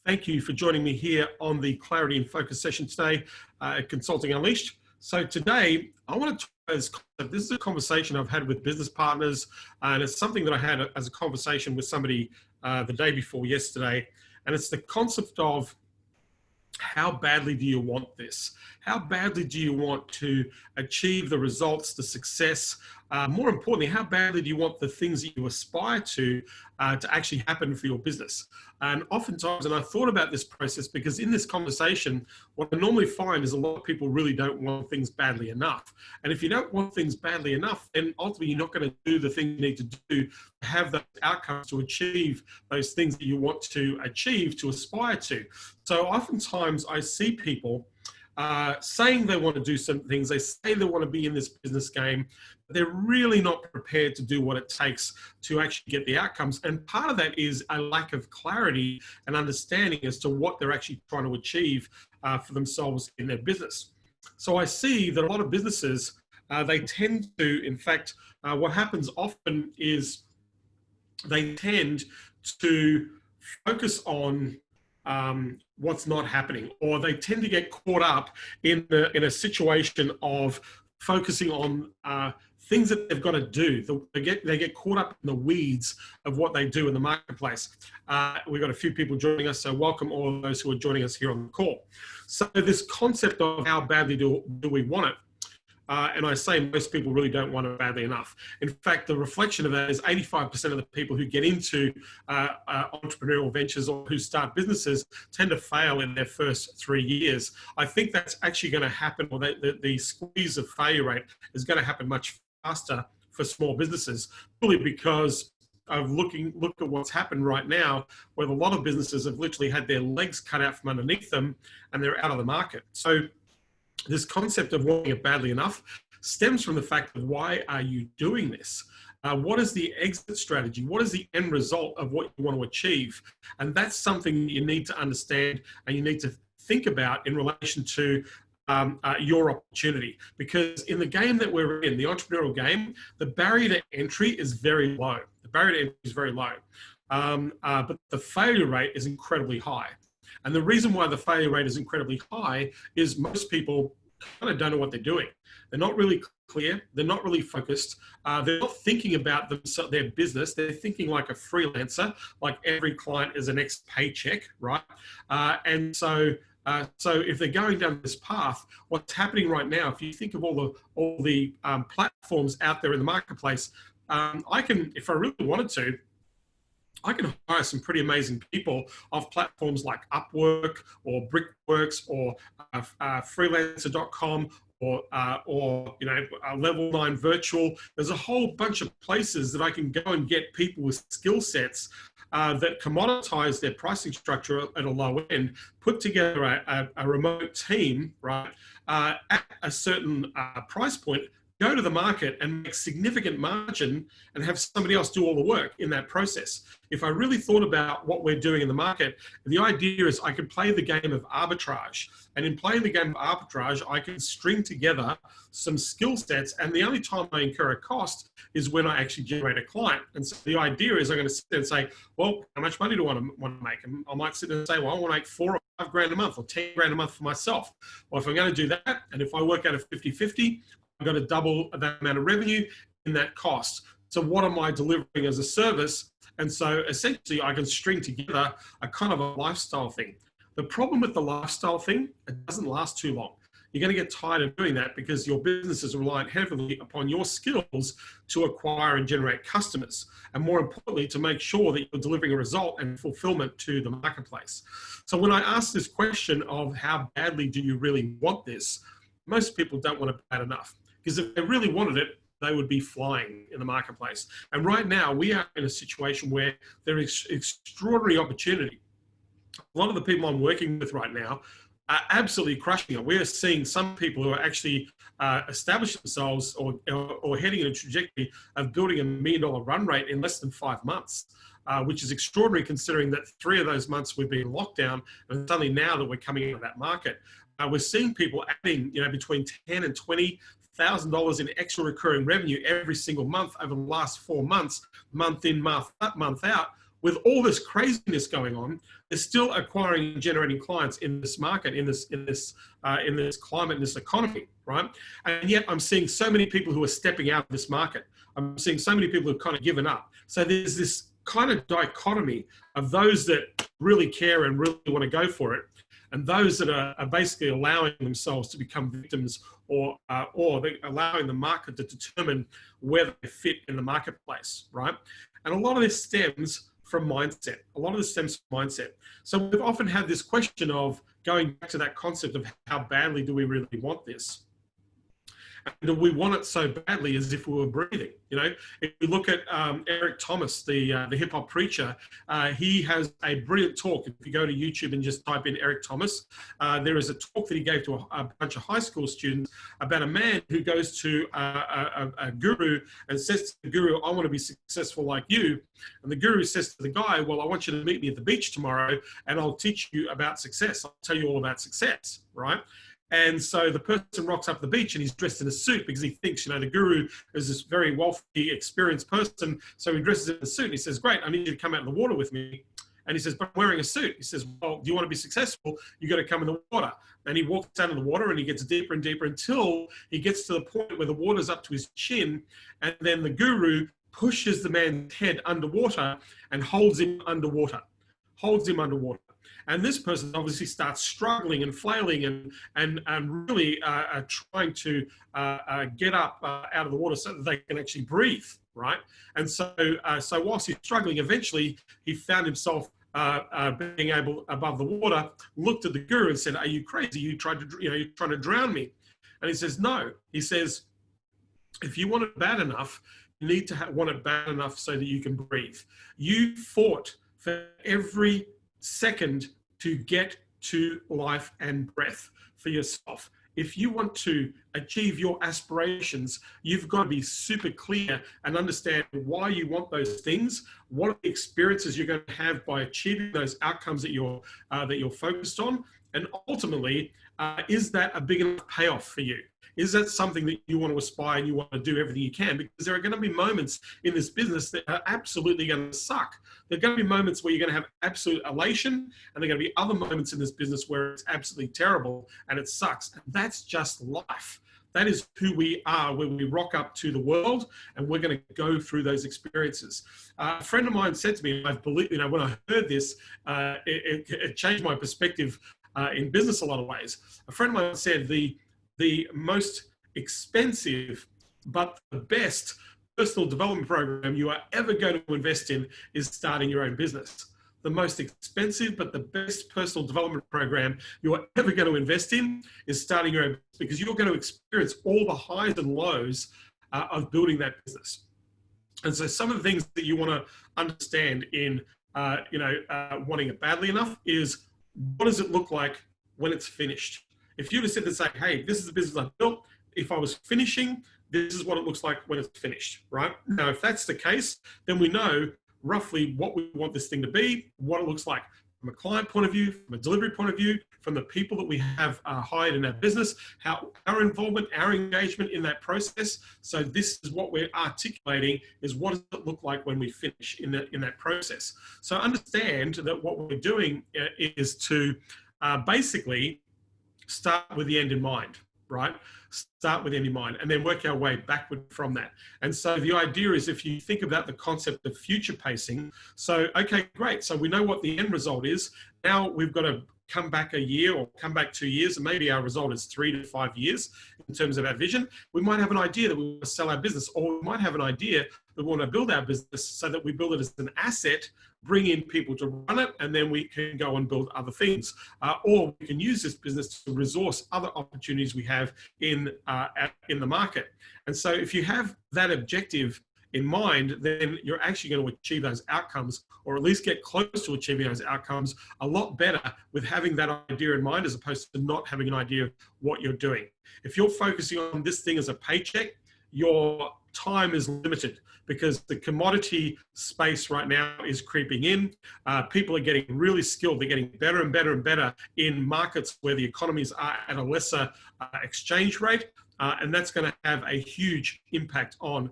Thank you for joining me here on the Clarity and Focus session today at Consulting Unleashed. So today, I want to talk about this concept. This is a conversation I've had with business partners, and it's something that I had as a conversation with somebody the day before yesterday. And it's the concept of how badly do you want this? How badly do you want to achieve the results, the success? More importantly, how badly do you want the things that you aspire to actually happen for your business? And oftentimes, and I thought about this process because in this conversation, what I normally find is a lot of people really don't want things badly enough. And if you don't want things badly enough, then ultimately you're not going to do the thing you need to do to have those outcomes, to achieve those things that you want to achieve, to aspire to. So oftentimes I see people saying they want to do some things, they say they want to be in this business game, but they're really not prepared to do what it takes to actually get the outcomes. And part of that is a lack of clarity and understanding as to what they're actually trying to achieve for themselves in their business. So I see that a lot of businesses, they tend to, in fact, what happens often is they tend to focus on what's not happening, or they tend to get caught up in a situation of focusing on things that they've got to do. They get caught up in the weeds of what they do in the marketplace. We've got a few people joining us, so welcome all of those who are joining us here on the call. So this concept of how badly do we want it, and I say most people really don't want it badly enough. In fact, the reflection of that is 85% of the people who get into entrepreneurial ventures or who start businesses tend to fail in their first 3 years. I think that's actually going to happen, or the squeeze of failure rate is going to happen much faster for small businesses, purely because of look at what's happened right now, where a lot of businesses have literally had their legs cut out from underneath them and they're out of the market. So this concept of wanting it badly enough stems from the fact of why are you doing this? What is the exit strategy? What is the end result of what you want to achieve? And that's something you need to understand and you need to think about in relation to your opportunity. Because in the game that we're in, the entrepreneurial game, the barrier to entry is very low. The barrier to entry is very low, but the failure rate is incredibly high. And the reason why the failure rate is incredibly high is most people kind of don't know what they're doing. They're not really clear. They're not really focused. They're not thinking about their business. They're thinking like a freelancer, like every client is an next paycheck, right? And so if they're going down this path, what's happening right now, if you think of all the platforms out there in the marketplace, I can, if I really wanted to, I can hire some pretty amazing people off platforms like Upwork or Brickworks or freelancer.com or Level 9 Virtual. There's a whole bunch of places that I can go and get people with skill sets that commoditize their pricing structure at a low end, put together a remote team, right, at a certain price point, go to the market and make significant margin and have somebody else do all the work in that process. If I really thought about what we're doing in the market, the idea is I can play the game of arbitrage. And in playing the game of arbitrage, I can string together some skill sets. And the only time I incur a cost is when I actually generate a client. And so the idea is I'm going to sit there and say, well, how much money do I want to make? And I might sit there and say, well, I want to make 4 or 5 grand a month or 10 grand a month for myself. Well, if I'm going to do that, and if I work out a 50-50, I've got to double that amount of revenue in that cost. So what am I delivering as a service? And so essentially I can string together a kind of a lifestyle thing. The problem with the lifestyle thing, it doesn't last too long. You're going to get tired of doing that because your business is reliant heavily upon your skills to acquire and generate customers. And more importantly, to make sure that you're delivering a result and fulfillment to the marketplace. So when I ask this question of how badly do you really want this, most people don't want it bad enough. Because if they really wanted it, they would be flying in the marketplace. And right now, we are in a situation where there is extraordinary opportunity. A lot of the people I'm working with right now are absolutely crushing it. We're seeing some people who are actually establishing themselves or heading in a trajectory of building $1 million run rate in less than 5 months. Which is extraordinary considering that 3 of those months we've been in lockdown, and it's only now that we're coming out of that market. We're seeing people adding, between $10,000 and $20,000 in extra recurring revenue every single month over the last 4 months, month in, month out, with all this craziness going on, they're still acquiring and generating clients in this market, in this climate, in this economy, right? And yet I'm seeing so many people who are stepping out of this market. I'm seeing so many people who've kind of given up. So there's this kind of dichotomy of those that really care and really want to go for it, and those that are basically allowing themselves to become victims, or they're allowing the market to determine where they fit in the marketplace, right? And a lot of this stems from mindset. So we've often had this question of going back to that concept of how badly do we really want this? And do we want it so badly as if we were breathing? You know, if you look at Eric Thomas, the hip hop preacher, he has a brilliant talk. If you go to YouTube and just type in Eric Thomas, there is a talk that he gave to a bunch of high school students about a man who goes to a guru and says to the guru, I want to be successful like you. And the guru says to the guy, well, I want you to meet me at the beach tomorrow and I'll teach you about success. I'll tell you all about success, right? And so the person rocks up the beach and he's dressed in a suit because he thinks, you know, the guru is this very wealthy, experienced person. So he dresses in a suit and he says, great, I need you to come out in the water with me. And he says, but I'm wearing a suit. He says, well, do you want to be successful? You got to come in the water. And he walks out in the water and he gets deeper and deeper until he gets to the point where the water's up to his chin. And then the guru pushes the man's head underwater and holds him underwater. And this person obviously starts struggling and flailing and really trying to get up out of the water so that they can actually breathe, right? And so whilst he's struggling, eventually he found himself being able above the water, looked at the guru and said, "Are you crazy? You're trying to drown me." And he says, "No." He says, "If you want it bad enough, you need to want it bad enough so that you can breathe. You fought for every second to get to life and breath for yourself. If you want to achieve your aspirations, you've got to be super clear and understand why you want those things, what are the experiences you're going to have by achieving those outcomes that you're focused on, and ultimately, is that a big enough payoff for you? Is that something that you want to aspire and you want to do everything you can? Because there are going to be moments in this business that are absolutely going to suck. There are going to be moments where you're going to have absolute elation, and there are going to be other moments in this business where it's absolutely terrible and it sucks. And that's just life. That is who we are when we rock up to the world, and we're going to go through those experiences. A friend of mine said to me, when I heard this, it changed my perspective in business a lot of ways. A friend of mine said the most expensive but the best personal development program you are ever going to invest in is starting your own business. The most expensive but the best personal development program you are ever going to invest in is starting your own business, because you're going to experience all the highs and lows of building that business. And so some of the things that you want to understand in wanting it badly enough is, what does it look like when it's finished? If you were to sit and say, hey, this is the business I built, if I was finishing, this is what it looks like when it's finished, right? Now, if that's the case, then we know roughly what we want this thing to be, what it looks like from a client point of view, from a delivery point of view, from the people that we have hired in our business, how our involvement, our engagement in that process. So this is what we're articulating, is what does it look like when we finish in that process. So understand that what we're doing is to basically start with the end in mind, right? Start with the end in mind and then work our way backward from that. And so the idea is, if you think about the concept of future pacing, so, okay, great. So we know what the end result is. Now we've got to come back a year or come back 2 years, and maybe our result is 3 to 5 years in terms of our vision. We might have an idea that we want to sell our business, or we might have an idea that we want to build our business so that we build it as an asset, bring in people to run it, and then we can go and build other things. Or we can use this business to resource other opportunities we have in the market. And so if you have that objective in mind, then you're actually going to achieve those outcomes, or at least get close to achieving those outcomes a lot better with having that idea in mind, as opposed to not having an idea of what you're doing. If you're focusing on this thing as a paycheck, your time is limited, because the commodity space right now is creeping in. People are getting really skilled. They're getting better and better and better in markets where the economies are at a lesser exchange rate. And that's going to have a huge impact on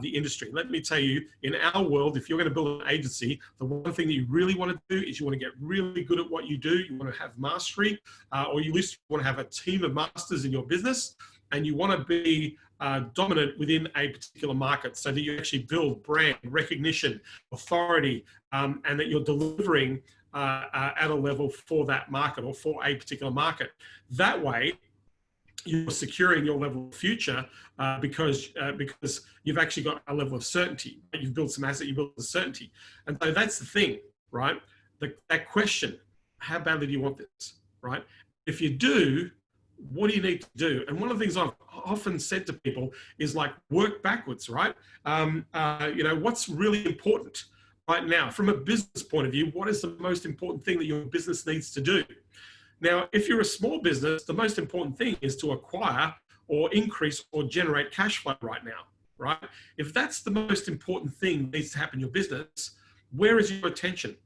the industry. Let me tell you, in our world, if you're going to build an agency, the one thing that you really want to do is you want to get really good at what you do. You want to have mastery, or you at least want to have a team of masters in your business, and you want to be dominant within a particular market, so that you actually build brand recognition, authority, and that you're delivering at a level for that market or for a particular market. That way, you're securing your level of future because you've actually got a level of certainty. You've built some asset, you built the certainty. And so that's the thing, right? That question, how badly do you want this, right? If you do, what do you need to do? And one of the things I've often said to people is like, work backwards, right? You know, what's really important right now from a business point of view? What is the most important thing that your business needs to do? Now, if you're a small business, the most important thing is to acquire or increase or generate cash flow right now, right? If that's the most important thing that needs to happen in your business, where is your attention?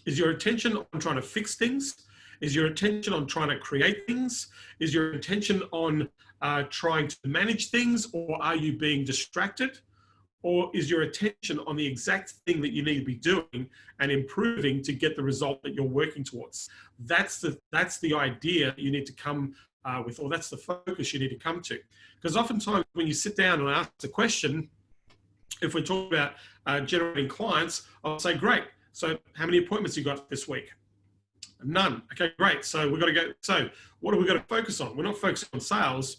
Is your attention on trying to fix things? Is your attention on trying to create things? Is your attention on trying to manage things, or are you being distracted? Or is your attention on the exact thing that you need to be doing and improving to get the result that you're working towards? That's the idea that you need to come with, or that's the focus you need to come to. Because oftentimes when you sit down and ask the question, if we're talking about generating clients, I'll say, great. So how many appointments you got this week? None. Okay, great. So we've got to go. So what are we going to focus on? We're not focusing on sales.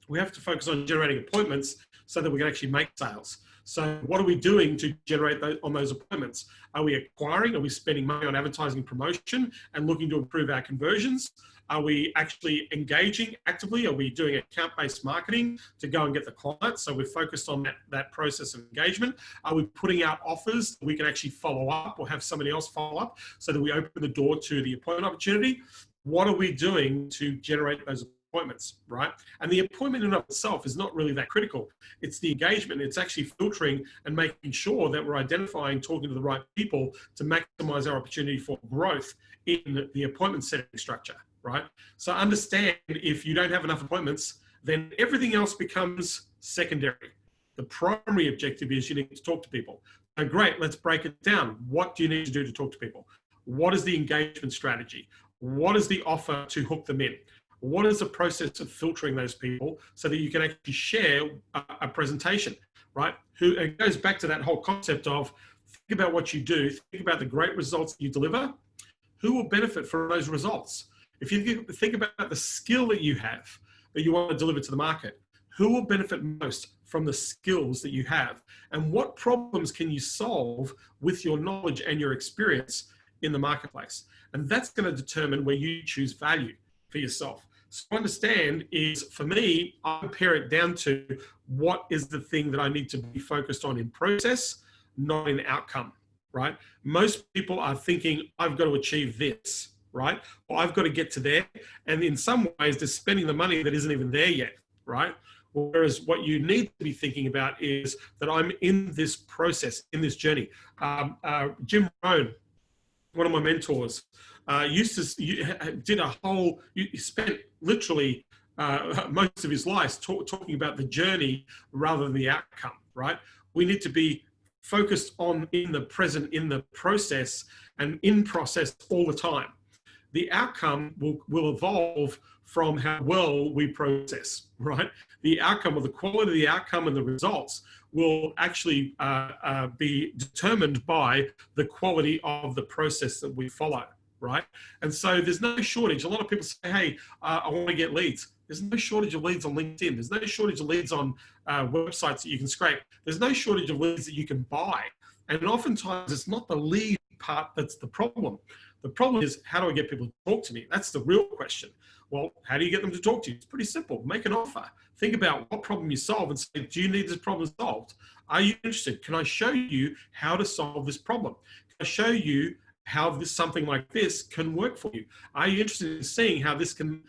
We have to focus on generating appointments so that we can actually make sales. So what are we doing to generate those appointments? Are we acquiring? Are we spending money on advertising promotion and looking to improve our conversions? Are we actually engaging actively? Are we doing account-based marketing to go and get the clients? So we're focused on that process of engagement. Are we putting out offers that we can actually follow up or have somebody else follow up so that we open the door to the appointment opportunity? What are we doing to generate those appointments, right? And the appointment in and of itself is not really that critical. It's the engagement. It's actually filtering and making sure that we're identifying, talking to the right people to maximize our opportunity for growth in the appointment setting structure, right? So understand, if you don't have enough appointments, then everything else becomes secondary. The primary objective is you need to talk to people. So great, let's break it down. What do you need to do to talk to people? What is the engagement strategy? What is the offer to hook them in? What is the process of filtering those people so that you can actually share a presentation, right? It goes back to that whole concept of think about what you do, think about the great results that you deliver. Who will benefit from those results? If you think about the skill that you have that you want to deliver to the market, who will benefit most from the skills that you have? And what problems can you solve with your knowledge and your experience in the marketplace? And that's going to determine where you choose value for yourself. So understand is, for me, I pare it down to what is the thing that I need to be focused on in process, not in outcome, right? Most people are thinking, I've got to achieve this, right? Or I've got to get to there. And in some ways, they're spending the money that isn't even there yet, right? Whereas what you need to be thinking about is that I'm in this process, in this journey. Jim Rohn, one of my mentors, spent literally most of his life talking about the journey rather than the outcome, right? We need to be focused on in the present, in the process, and in process all the time. The outcome will evolve from how well we process, right? The outcome, or the quality of the outcome and the results, will actually be determined by the quality of the process that we follow, right? And so there's no shortage. A lot of people say, hey, I want to get leads. There's no shortage of leads on LinkedIn. There's no shortage of leads on websites that you can scrape. There's no shortage of leads that you can buy. And oftentimes it's not the lead part that's the problem. The problem is, how do I get people to talk to me? That's the real question. Well, how do you get them to talk to you? It's pretty simple. Make an offer. Think about what problem you solve and say, do you need this problem solved? Are you interested? Can I show you how to solve this problem? Can I show you how something like this can work for you? Are you interested in seeing how this can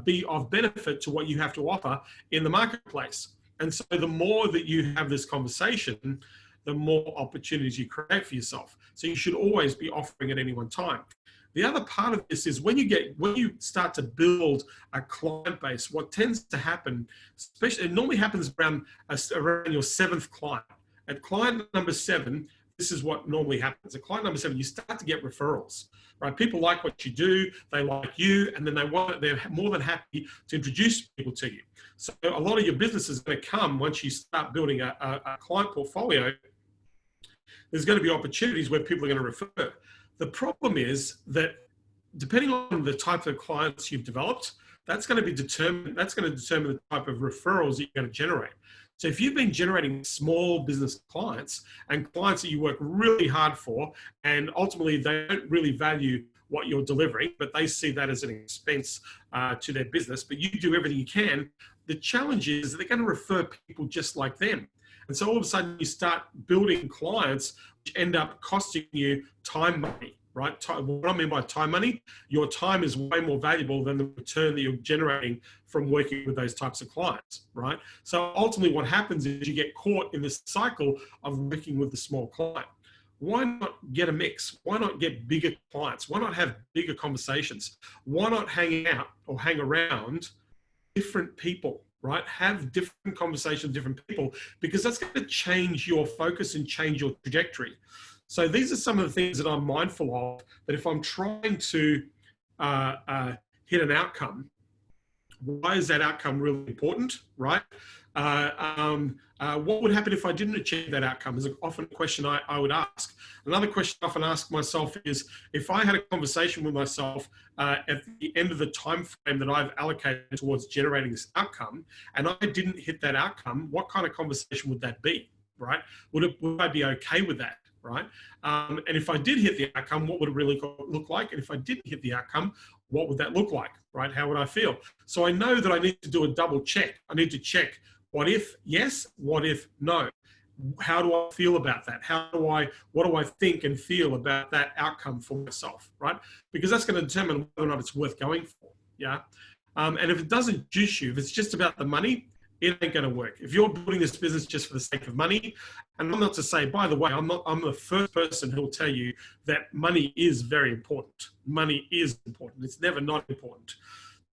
be of benefit to what you have to offer in the marketplace? And so the more that you have this conversation, the more opportunities you create for yourself. So you should always be offering at any one time. The other part of this is when you start to build a client base, what tends to happen, especially it normally happens around your 7th client. At client number 7, this is what normally happens. At client number 7, you start to get referrals, right? People like what you do, they like you, and then they're more than happy to introduce people to you. So a lot of your business is going to come once you start building a client portfolio. There's going to be opportunities where people are going to refer. The problem is that depending on the type of clients you've developed, that's going to determine the type of referrals that you're going to generate. So if you've been generating small business clients and clients that you work really hard for, and ultimately they don't really value what you're delivering, but they see that as an expense to their business, but you do everything you can, the challenge is that they're going to refer people just like them. And so all of a sudden you start building clients which end up costing you time money, right? What I mean by time money, your time is way more valuable than the return that you're generating from working with those types of clients, right? So ultimately what happens is you get caught in this cycle of working with the small client. Why not get a mix? Why not get bigger clients? Why not have bigger conversations? Why not hang out or hang around different people, right? Have different conversations with different people, because that's going to change your focus and change your trajectory. So these are some of the things that I'm mindful of, that if I'm trying to hit an outcome, why is that outcome really important, right? What would happen if I didn't achieve that outcome is often a question I would ask. Another question I often ask myself is, if I had a conversation with myself at the end of the time frame that I've allocated towards generating this outcome, and I didn't hit that outcome, what kind of conversation would that be, right? Would I be okay with that, right? And if I did hit the outcome, what would it really look like? And if I didn't hit the outcome, what would that look like, right? How would I feel? So I know that I need to do a double check. I need to check, what if yes, what if no? How do I feel about that? What do I think and feel about that outcome for myself, right? Because that's going to determine whether or not it's worth going for, yeah? And if it doesn't juice you, if it's just about the money, it ain't going to work. If you're building this business just for the sake of money, and I'm not to say, by the way, I'm the first person who will tell you that money is very important. Money is important. It's never not important.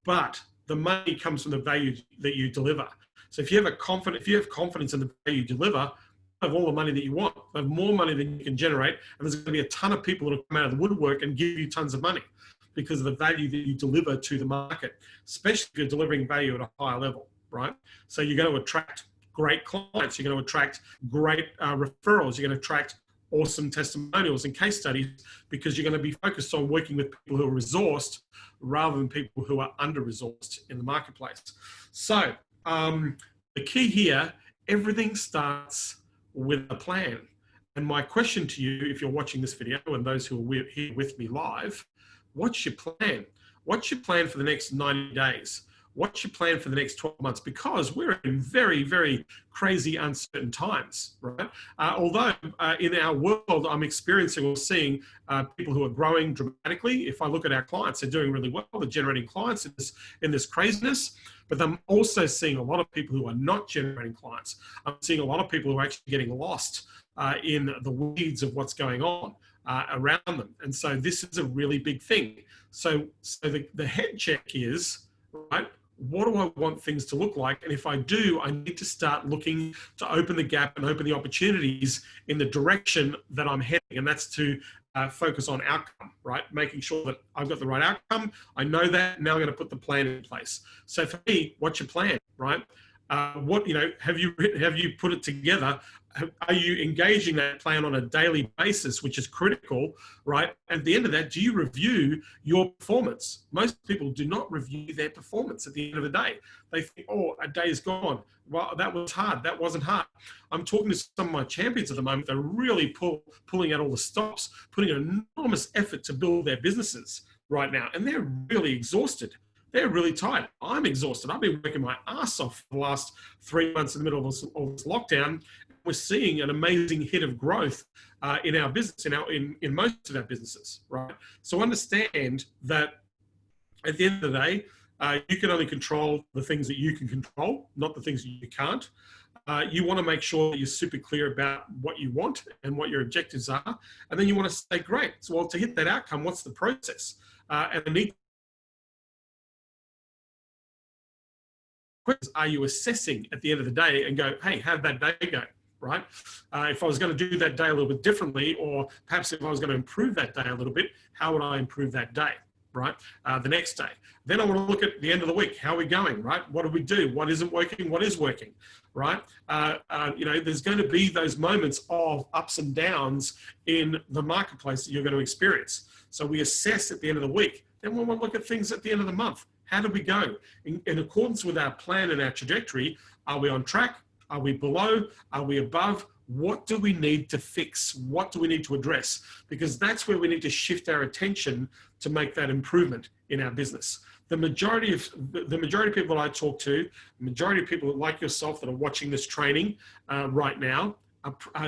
But the money comes from the value that you deliver. So if you have confidence in the value you deliver, you have all the money that you want. You have more money than you can generate, and there's going to be a ton of people that will come out of the woodwork and give you tons of money because of the value that you deliver to the market, especially if you're delivering value at a higher level, right? So you're going to attract great clients. You're going to attract great referrals. You're going to attract awesome testimonials and case studies, because you're going to be focused on working with people who are resourced rather than people who are under-resourced in the marketplace. So the key here, everything starts with a plan. And my question to you, if you're watching this video and those who are here with me live, what's your plan? What's your plan for the next 90 days? What's your plan for the next 12 months? Because we're in very, very crazy, uncertain times, right? Although in our world, I'm experiencing or seeing people who are growing dramatically. If I look at our clients, they're doing really well. They're generating clients in this craziness. But I'm also seeing a lot of people who are not generating clients. I'm seeing a lot of people who are actually getting lost in the weeds of what's going on around them. And so this is a really big thing. So the head check is, right, what do I want things to look like? And if I do, I need to start looking to open the gap and open the opportunities in the direction that I'm heading. And that's to focus on outcome, right? Making sure that I've got the right outcome. I know that. Now I'm going to put the plan in place. So for me, what's your plan, right? Have you put it together? Are you engaging that plan on a daily basis, which is critical, right? At the end of that, do you review your performance? Most people do not review their performance at the end of the day. They think, oh, a day is gone. Well, that was hard. That wasn't hard. I'm talking to some of my champions at the moment. They're really pulling out all the stops, putting an enormous effort to build their businesses right now. And they're really exhausted. They're really tired. I'm exhausted. I've been working my ass off for the last 3 months in the middle of this lockdown. We're seeing an amazing hit of growth in our business, in most of our businesses, right? So understand that at the end of the day, you can only control the things that you can control, not the things that you can't. You want to make sure that you're super clear about what you want and what your objectives are. And then you want to say, great, so well, to hit that outcome, what's the process? And the neat questions are you assessing at the end of the day and go, hey, how'd that day go? Right? If I was going to do that day a little bit differently, or perhaps if I was going to improve that day a little bit, how would I improve that day? Right? The next day. Then I want to look at the end of the week. How are we going? Right? What do we do? What isn't working? What is working? Right? You know, there's going to be those moments of ups and downs in the marketplace that you're going to experience. So we assess at the end of the week. Then we want to look at things at the end of the month. How did we go? In accordance with our plan and our trajectory, are we on track? Are we below? Are we above? What do we need to fix? What do we need to address? Because that's where we need to shift our attention to make that improvement in our business. The majority of people that I talk to, the majority of people like yourself that are watching this training right now,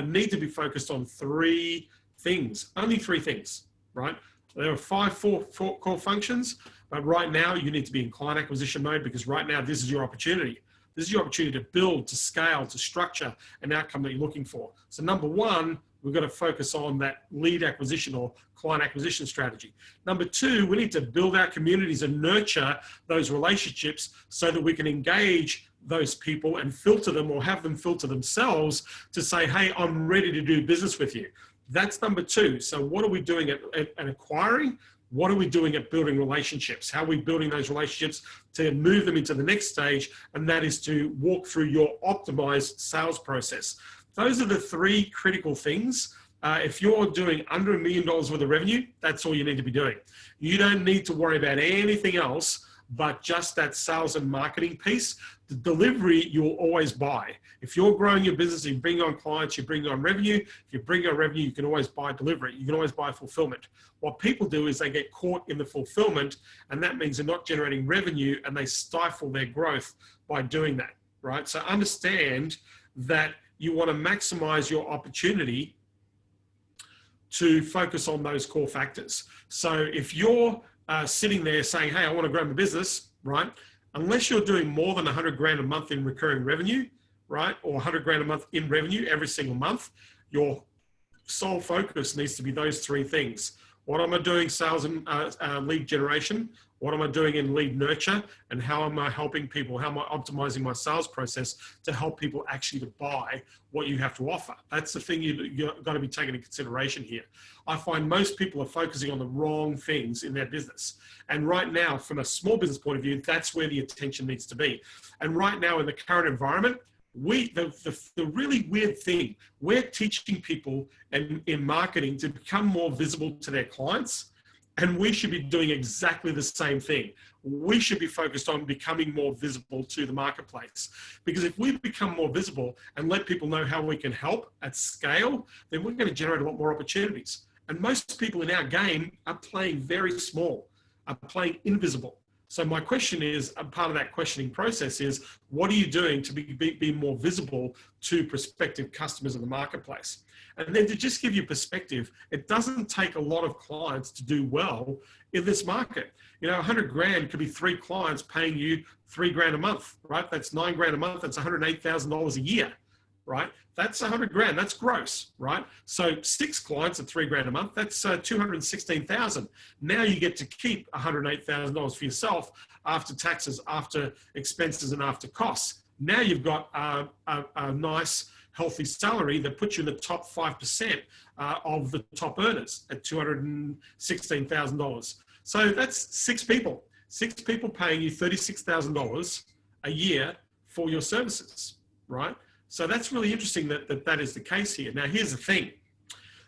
need to be focused on three things, only three things, right? There are four core functions, but right now you need to be in client acquisition mode, because right now this is your opportunity. This is your opportunity to build, to scale, to structure an outcome that you're looking for. So number one, we've got to focus on that lead acquisition or client acquisition strategy. Number two, we need to build our communities and nurture those relationships so that we can engage those people and filter them, or have them filter themselves to say, hey, I'm ready to do business with you. That's number two. So what are we doing at acquiring? What are we doing at building relationships? How are we building those relationships to move them into the next stage? And that is to walk through your optimized sales process. Those are the three critical things. If you're doing under $1 million worth of revenue, that's all you need to be doing. You don't need to worry about anything else but just that sales and marketing piece. The delivery, you'll always buy. If you're growing your business, you bring on clients, you bring on revenue. If you bring on revenue, you can always buy delivery. You can always buy fulfillment. What people do is they get caught in the fulfillment, and that means they're not generating revenue, and they stifle their growth by doing that, right? So understand that you want to maximize your opportunity to focus on those core factors. So if you're sitting there saying, hey, I want to grow my business, right? Unless you're doing more than 100 grand a month in recurring revenue, right? Or 100 grand a month in revenue every single month, your sole focus needs to be those three things. What am I doing sales and lead generation? What am I doing in lead nurture? And how am I helping people? How am I optimizing my sales process to help people actually to buy what you have to offer? That's the thing you've got to be taking into consideration here. I find most people are focusing on the wrong things in their business. And right now, from a small business point of view, that's where the attention needs to be. And right now in the current environment, the really weird thing, we're teaching people in marketing to become more visible to their clients. And we should be doing exactly the same thing. We should be focused on becoming more visible to the marketplace. Because if we become more visible and let people know how we can help at scale, then we're going to generate a lot more opportunities. And most people in our game are playing very small, are playing invisible. So my question is, a part of that questioning process is, what are you doing to be more visible to prospective customers in the marketplace? And then to just give you perspective, it doesn't take a lot of clients to do well in this market. You know, 100 grand could be 3 clients paying you 3 grand a month, right? That's 9 grand a month. That's $108,000 a year, right? That's 100 grand. That's gross, right? So 6 clients at 3 grand a month, that's 216,000. Now you get to keep $108,000 for yourself after taxes, after expenses, and after costs. Now you've got a nice, healthy salary that puts you in the top 5% of the top earners at $216,000. So that's 6 people paying you $36,000 a year for your services, right? So that's really interesting that is the case here. Now, here's the thing.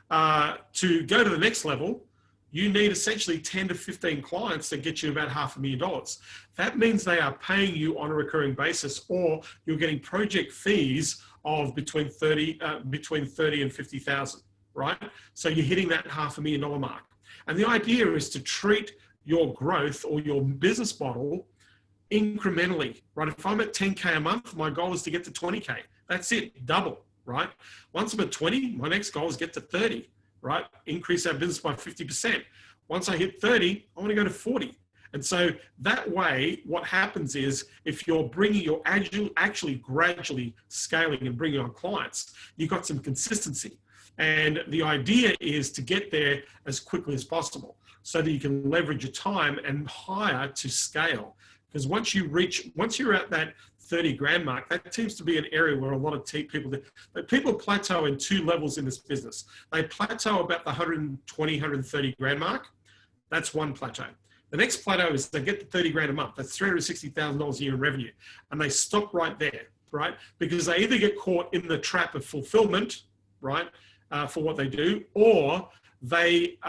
To go to the next level, you need essentially 10 to 15 clients that get you about $500,000. That means they are paying you on a recurring basis, or you're getting project fees of between 30 and 50,000, right? So you're hitting that $500,000 mark. And the idea is to treat your growth or your business model incrementally, right? If I'm at 10K a month, my goal is to get to 20K. That's it, double, right? Once I'm at 20, my next goal is get to 30, right? Increase our business by 50%. Once I hit 30, I want to go to 40. And so that way, what happens is if you're actually gradually scaling and bringing on clients, you've got some consistency. And the idea is to get there as quickly as possible so that you can leverage your time and hire to scale. Because once you're at that 30 grand mark, that seems to be an area where a lot of people plateau in two levels in this business. They plateau about the 120, 130 grand mark. That's one plateau. The next plateau is they get to 30 grand a month. That's $360,000 a year in revenue. And they stop right there, right? Because they either get caught in the trap of fulfillment, right, for what they do, or they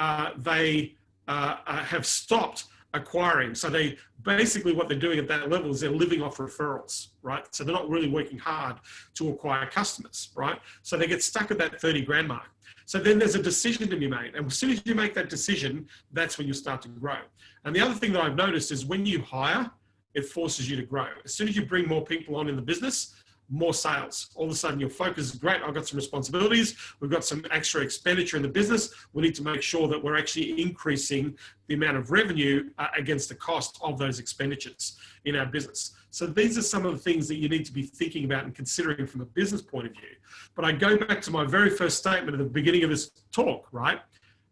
have stopped acquiring. So they basically, what they're doing at that level is they're living off referrals, right? So they're not really working hard to acquire customers, right? So they get stuck at that 30 grand mark. So then there's a decision to be made. And as soon as you make that decision, that's when you start to grow. And the other thing that I've noticed is when you hire, it forces you to grow. As soon as you bring more people on in the business, more sales. All of a sudden your focus is great. I've got some responsibilities. We've got some extra expenditure in the business. We need to make sure that we're actually increasing the amount of revenue against the cost of those expenditures in our business. So these are some of the things that you need to be thinking about and considering from a business point of view. But I go back to my very first statement at the beginning of this talk, right?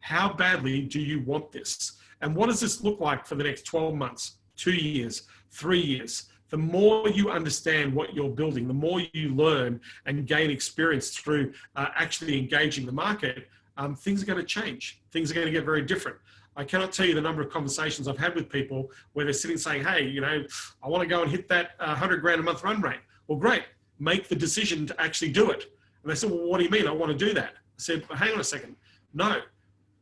How badly do you want this? And what does this look like for the next 12 months, 2 years, 3 years? The more you understand what you're building, the more you learn and gain experience through actually engaging the market, things are going to change. Things are going to get very different. I cannot tell you the number of conversations I've had with people where they're sitting saying, hey, you know, I want to go and hit that 100 grand a month run rate. Well, great. Make the decision to actually do it. And they said, well, what do you mean? I want to do that. I said, well, hang on a second. No,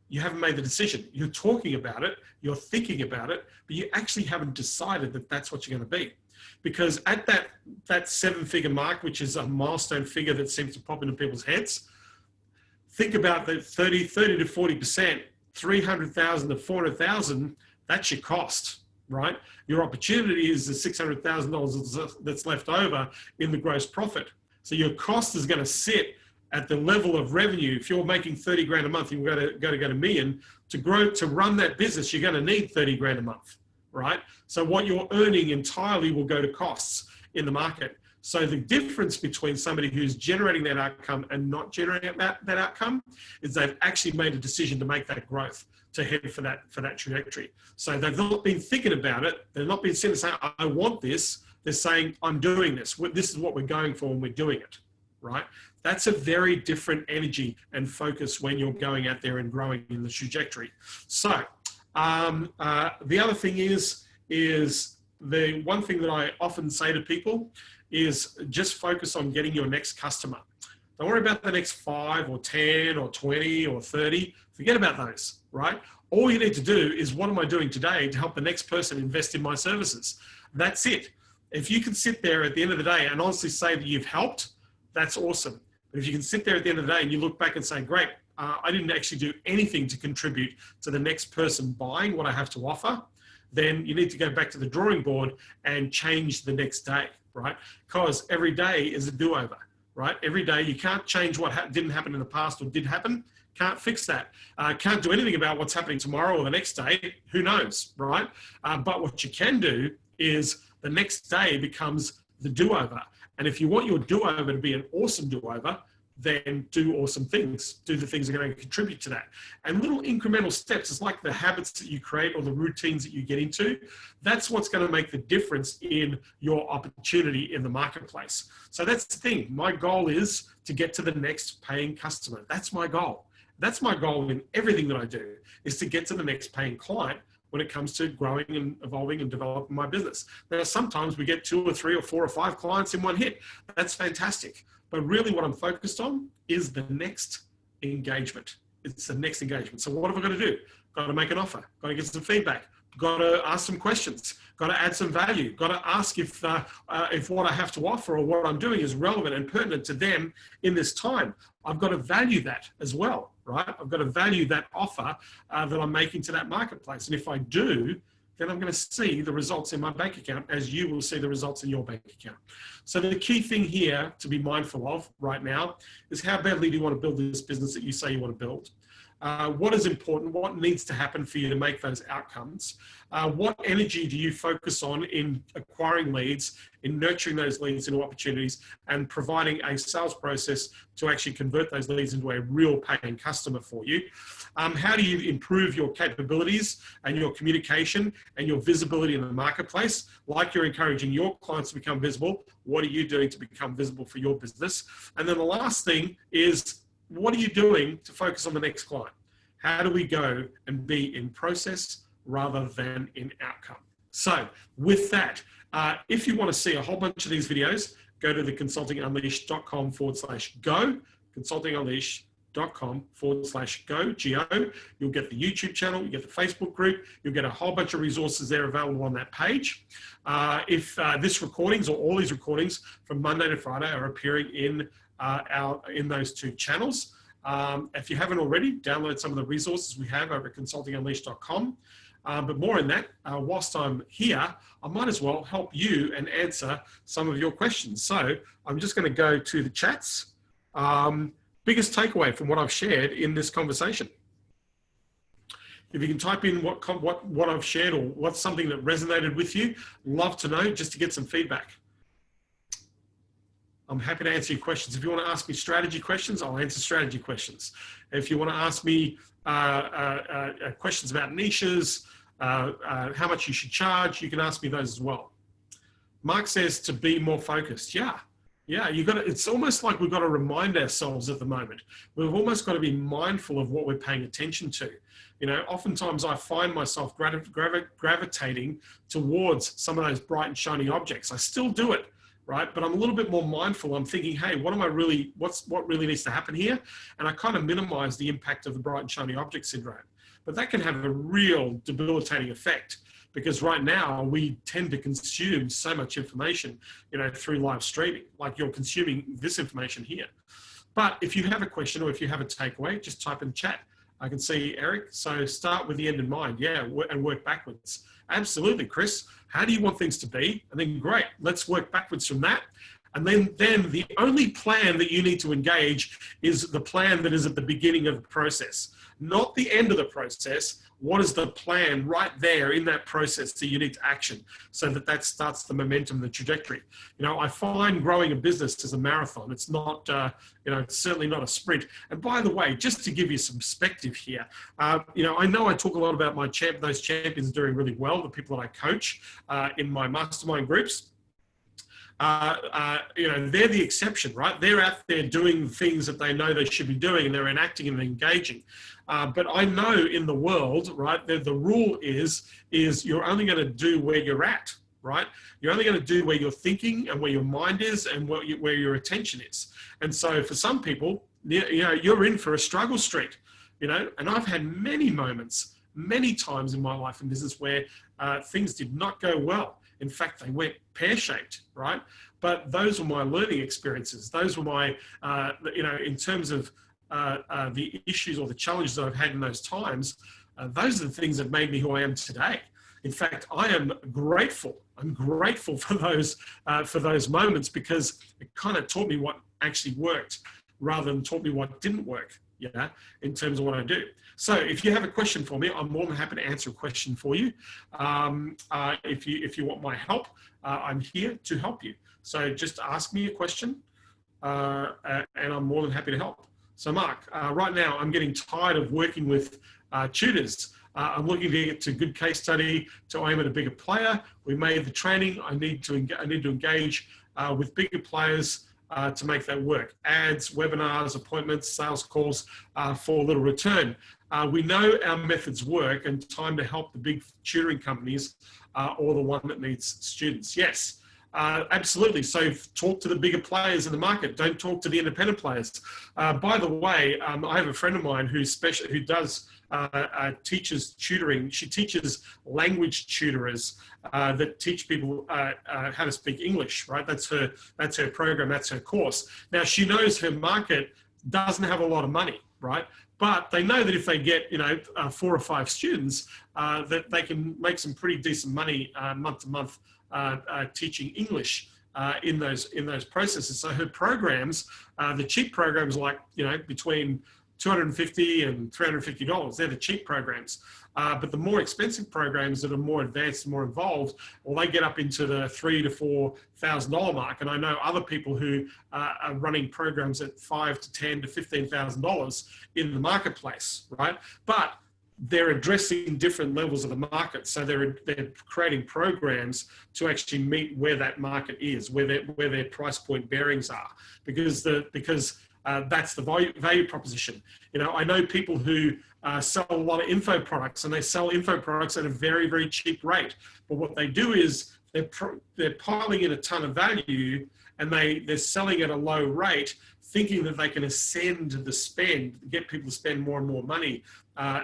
you haven't made the decision. You're talking about it. You're thinking about it, but you actually haven't decided that that's what you're going to be. Because at that seven-figure mark, which is a milestone figure that seems to pop into people's heads, think about the 30 to 40%, 300,000 to 400,000, that's your cost, right? Your opportunity is the $600,000 that's left over in the gross profit. So your cost is going to sit at the level of revenue. If you're making 30 grand a month, you're going to go to million. To run that business, you're going to need 30 grand a month, right? So what you're earning entirely will go to costs in the market. So the difference between somebody who's generating that outcome and not generating that outcome is they've actually made a decision to make that growth, to head for that trajectory. So they've not been thinking about it. They've not been sitting saying, I want this. They're saying, I'm doing this. This is what we're going for and we're doing it, right? That's a very different energy and focus when you're going out there and growing in the trajectory. So the other thing is the one thing that I often say to people is just focus on getting your next customer. Don't worry about the next 5 or 10 or 20 or 30. Forget about those, right? All you need to do is, what am I doing today to help the next person invest in my services? That's it. If you can sit there at the end of the day and honestly say that you've helped, that's awesome. But if you can sit there at the end of the day and you look back and say, great, I didn't actually do anything to contribute to the next person buying what I have to offer, then you need to go back to the drawing board and change the next day, right? Because every day is a do-over, right? Every day you can't change what didn't happen in the past or did happen. Can't fix that. Can't do anything about what's happening tomorrow or the next day. Who knows, right? But what you can do is the next day becomes the do-over. And if you want your do-over to be an awesome do-over, then do awesome things. Do the things that are going to contribute to that. And little incremental steps, it's like the habits that you create or the routines that you get into. That's what's going to make the difference in your opportunity in the marketplace. So that's the thing. My goal is to get to the next paying customer. That's my goal. That's my goal in everything that I do, is to get to the next paying client when it comes to growing and evolving and developing my business. Now, sometimes we get 2 or 3 or 4 or 5 clients in one hit. That's fantastic. But really what I'm focused on is the next engagement. It's the next engagement. So what have I got to do? Got to make an offer. Got to get some feedback. Got to ask some questions. Got to add some value. Got to ask if what I have to offer or what I'm doing is relevant and pertinent to them in this time. I've got to value that as well, right? I've got to value that offer that I'm making to that marketplace. And if I do, then I'm going to see the results in my bank account, as you will see the results in your bank account. So the key thing here to be mindful of right now is, how badly do you want to build this business that you say you want to build? What is important? What needs to happen for you to make those outcomes? What energy do you focus on in acquiring leads, in nurturing those leads into opportunities, and providing a sales process to actually convert those leads into a real paying customer for you? How do you improve your capabilities and your communication and your visibility in the marketplace? Like you're encouraging your clients to become visible, what are you doing to become visible for your business? And then the last thing is, what are you doing to focus on the next client? How do we go and be in process rather than in outcome? So with that, if you want to see a whole bunch of these videos, go to the consultingunleashed.com/go, consultingunleashed.com/go, G-O. You'll get the YouTube channel, you get the Facebook group, you'll get a whole bunch of resources there available on that page. If this recordings or all these recordings from Monday to Friday are appearing in those two channels. If you haven't already, download some of the resources we have over at consultingunleashed.com. But more in that, whilst I'm here, I might as well help you and answer some of your questions. So I'm just going to go to the chats. Biggest takeaway from what I've shared in this conversation. If you can type in what I've shared or what's something that resonated with you, love to know, just to get some feedback. I'm happy to answer your questions. If you want to ask me strategy questions, I'll answer strategy questions. If you want to ask me questions about niches, how much you should charge, you can ask me those as well. Mark says to be more focused. Yeah, you got to, it's almost like we've got to remind ourselves at the moment. We've almost got to be mindful of what we're paying attention to. You know, oftentimes I find myself gravitating towards some of those bright and shiny objects. I still do it. Right? But I'm a little bit more mindful. I'm thinking, hey, what really needs to happen here? And I kind of minimize the impact of the bright and shiny object syndrome. But that can have a real debilitating effect, because right now we tend to consume so much information, you know, through live streaming, like you're consuming this information here. But if you have a question or if you have a takeaway, just type in chat. I can see Eric. So start with the end in mind. Yeah, and work backwards. Absolutely, Chris. How do you want things to be? And then great, let's work backwards from that. And then the only plan that you need to engage is the plan that is at the beginning of the process, not the end of the process. What is the plan right there in that process that you need to action, so that starts the momentum, the trajectory? You know, I find growing a business is a marathon. It's not, you know, it's certainly not a sprint. And by the way, just to give you some perspective here, you know I talk a lot about those champions doing really well, the people that I coach in my mastermind groups. You know, they're the exception, right? They're out there doing things that they know they should be doing, and they're enacting and engaging. But I know in the world, right, the rule is you're only going to do where you're at, right? You're only going to do where you're thinking and where your mind is and where your attention is. And so for some people, you know, you're in for a struggle street, you know, and I've had many moments, many times in my life and business where things did not go well. In fact, they went pear-shaped, right? But those were my learning experiences. Those were my, you know, in terms of the issues or the challenges that I've had in those times, those are the things that made me who I am today. In fact, I am grateful. I'm grateful for those moments, because it kind of taught me what actually worked rather than taught me what didn't work, yeah, in terms of what I do. So if you have a question for me, I'm more than happy to answer a question for you. If you want my help, I'm here to help you. So just ask me a question and I'm more than happy to help. So Mark, right now I'm getting tired of working with tutors. I'm looking to get to good case study to aim at a bigger player. We made the training. I need to engage with bigger players to make that work. Ads, webinars, appointments, sales calls for little return. We know our methods work, and time to help the big tutoring companies or the one that needs students. Yes, absolutely. So talk to the bigger players in the market. Don't talk to the independent players. By the way, I have a friend of mine who teaches tutoring. She teaches language tutors that teach people how to speak English, right? That's her program, that's her course. Now, she knows her market doesn't have a lot of money, right? But they know that if they get, you know, 4 or 5 students, that they can make some pretty decent money month to month teaching English in those processes. So her programs, the cheap programs, like, you know, between $250 and $350. They're the cheap programs. But the more expensive programs that are more advanced and more involved, well, they get up into the $3,000 to $4,000 mark. And I know other people who are running programs at $5,000 to $10,000 to $15,000 in the marketplace, right? But they're addressing different levels of the market. So they're creating programs to actually meet where that market is, where their price point bearings are, because that's the value proposition. You know, I know people who sell a lot of info products, and they sell info products at a very, very cheap rate. But what they do is they're piling in a ton of value, and they're selling at a low rate, thinking that they can ascend the spend, get people to spend more and more money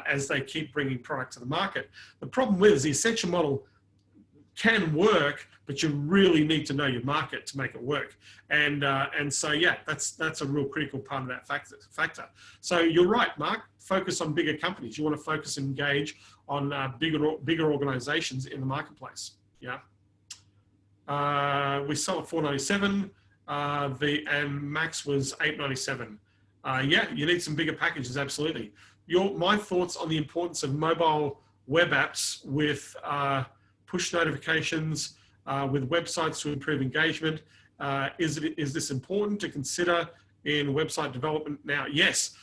as they keep bringing product to the market. The problem is the essential model can work, but you really need to know your market to make it work. And so, yeah, that's a real critical part of that factor. So you're right, Mark, focus on bigger companies. You want to focus and engage on bigger organizations in the marketplace. Yeah. We sell at $497, and max was $897. Yeah, you need some bigger packages, absolutely. My thoughts on the importance of mobile web apps with push notifications, with websites to improve engagement. Is this important to consider in website development now? Yes.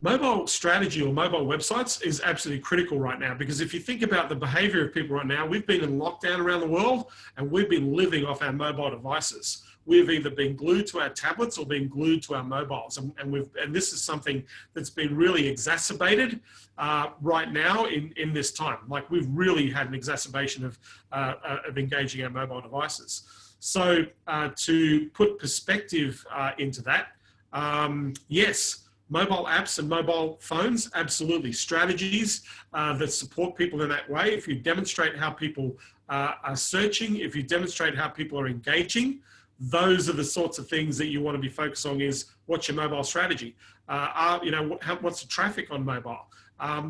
Mobile strategy or mobile websites is absolutely critical right now, because if you think about the behavior of people right now, we've been in lockdown around the world, and we've been living off our mobile devices. We've either been glued to our tablets or been glued to our mobiles. And this is something that's been really exacerbated right now in this time. Like, we've really had an exacerbation of engaging our mobile devices. So to put perspective into that, yes, mobile apps and mobile phones, absolutely. Strategies that support people in that way. If you demonstrate how people are searching, if you demonstrate how people are engaging, those are the sorts of things that you want to be focused on. Is what's your mobile strategy? What's the traffic on mobile?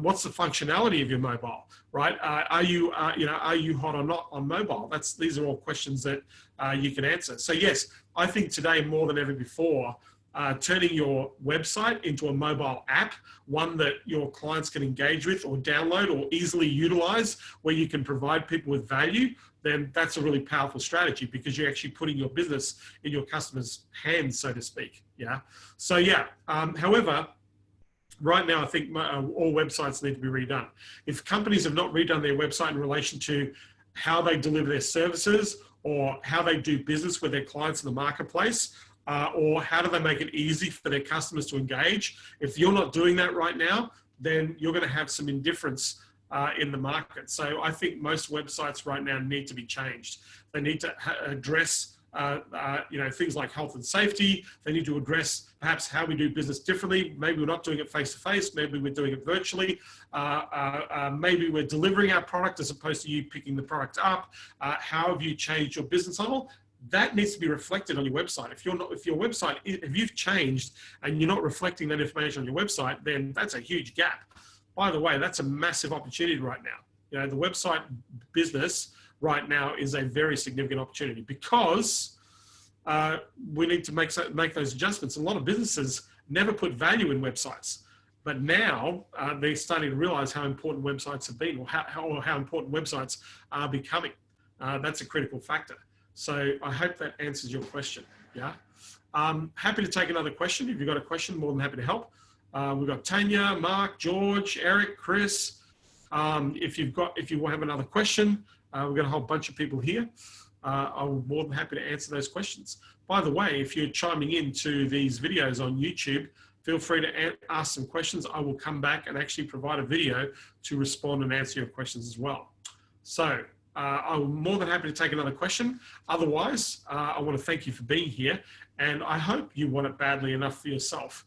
What's the functionality of your mobile, right? Are you hot or not on mobile? These are all questions that you can answer. So yes, I think today more than ever before, turning your website into a mobile app, one that your clients can engage with or download or easily utilize, where you can provide people with value, then that's a really powerful strategy, because you're actually putting your business in your customers' hands, so to speak. Yeah. So yeah, however, right now I think all websites need to be redone. If companies have not redone their website in relation to how they deliver their services, or how they do business with their clients in the marketplace, or how do they make it easy for their customers to engage, if you're not doing that right now, then you're going to have some indifference in the market. So I think most websites right now need to be changed. They need to address things like health and safety. They need to address perhaps how we do business differently. Maybe we're not doing it face-to-face. Maybe we're doing it virtually. Maybe we're delivering our product as opposed to you picking the product up. How have you changed your business model? That needs to be reflected on your website. If you've changed and you're not reflecting that information on your website, then that's a huge gap. By the way, that's a massive opportunity right now. You know, the website business right now is a very significant opportunity, because we need to make those adjustments. A lot of businesses never put value in websites, but now they're starting to realize how important websites have been, or how important websites are becoming. That's a critical factor. So I hope that answers your question. Yeah. Happy to take another question. If you've got a question, more than happy to help. We've got Tanya, Mark, George, Eric, Chris. If you have another question, we've got a whole bunch of people here. I'm more than happy to answer those questions. By the way, if you're chiming into these videos on YouTube, feel free to ask some questions. I will come back and actually provide a video to respond and answer your questions as well. So I'm more than happy to take another question. Otherwise, I want to thank you for being here, and I hope you want it badly enough for yourself,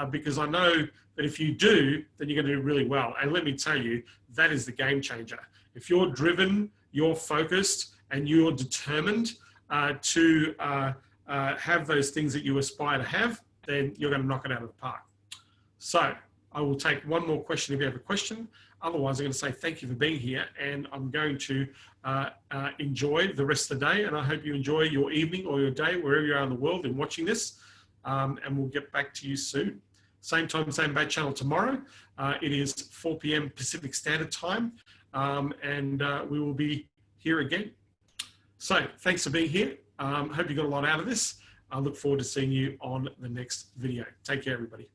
because I know that if you do, then you're going to do really well. And let me tell you, that is the game changer. If you're driven, you're focused, and you're determined to have those things that you aspire to have, then you're going to knock it out of the park. So I will take one more question if you have a question. Otherwise, I'm going to say thank you for being here, and I'm going to enjoy the rest of the day, and I hope you enjoy your evening or your day, wherever you are in the world in watching this, and we'll get back to you soon. same time, same bad channel tomorrow. It is 4 p.m. Pacific Standard Time, and we will be here again. So thanks for being here. Hope you got a lot out of this. I look forward to seeing you on the next video. Take care, everybody.